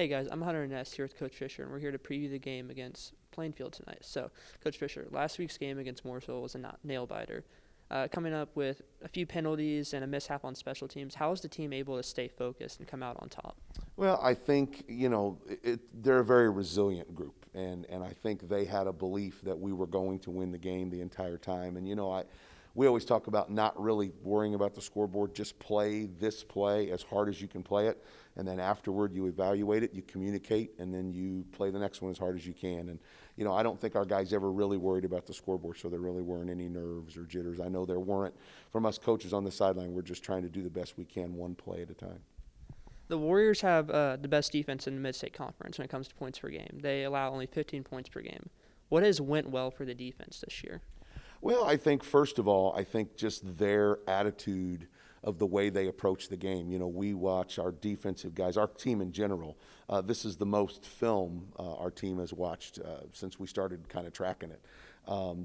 Hey guys, I'm Hunter Ness here with Coach Fisher, and we're here to preview the game against Plainfield tonight. So, Coach Fisher, last week's game against Mooresville was a nail-biter. Coming up with a few penalties and a mishap on special teams, how was the team able to stay focused and come out on top? Well, I think, they're a very resilient group, and I think they had a belief that we were going to win the game the entire time. And, we always talk about not really worrying about the scoreboard, just play this play as hard as you can play it, and then afterward you evaluate it, you communicate, and then you play the next one as hard as you can. And, I don't think our guys ever really worried about the scoreboard, so there really weren't any nerves or jitters. I know there weren't from us coaches on the sideline. We're just trying to do the best we can one play at a time. The Warriors have the best defense in the Mid-State Conference when it comes to points per game. They allow only 15 points per game. What has went well for the defense this year? Well, I think, first of all, just their attitude of the way they approach the game. We watch our defensive guys, our team in general. This is the most film our team has watched since we started kind of tracking it.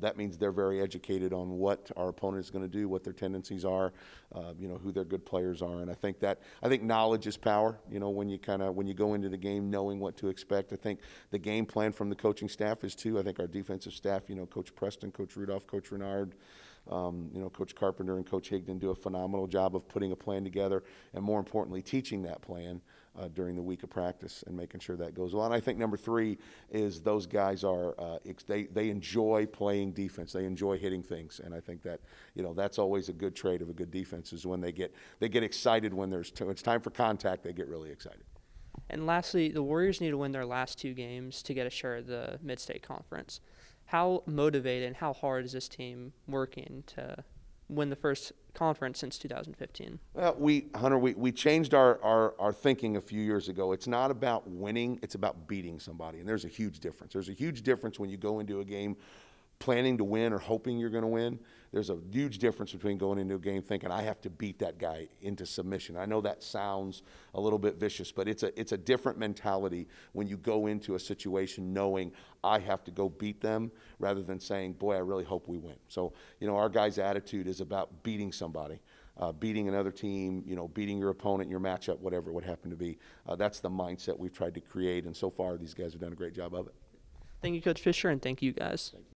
That means they're very educated on what our opponent is going to do, what their tendencies are, who their good players are, and I think knowledge is power. When you go into the game knowing what to expect. I think the game plan from the coaching staff is too. I think our defensive staff, Coach Preston, Coach Rudolph, Coach Renard, Coach Carpenter and Coach Higdon do a phenomenal job of putting a plan together, and more importantly, teaching that plan during the week of practice and making sure that goes well. And I think number three is those guys are they enjoy playing defense. They enjoy hitting things, and I think that that's always a good trait of a good defense is when they get excited when it's time for contact. They get really excited. And lastly, the Warriors need to win their last two games to get a share of the Mid-State Conference. How motivated and how hard is this team working to win the first conference since 2015? Well, we changed our thinking a few years ago. It's not about winning, it's about beating somebody, and there's a huge difference. There's a huge difference when you go into a game planning to win or hoping you're going to win. There's a huge difference between going into a game thinking I have to beat that guy into submission. I know that sounds a little bit vicious, but it's a different mentality when you go into a situation knowing I have to go beat them rather than saying, boy, I really hope we win. So, our guys' attitude is about beating somebody. Beating another team, beating your opponent, your matchup, whatever it would happen to be. That's the mindset we've tried to create, and so far these guys have done a great job of it. Thank you, Coach Fisher, and thank you guys. Thank you.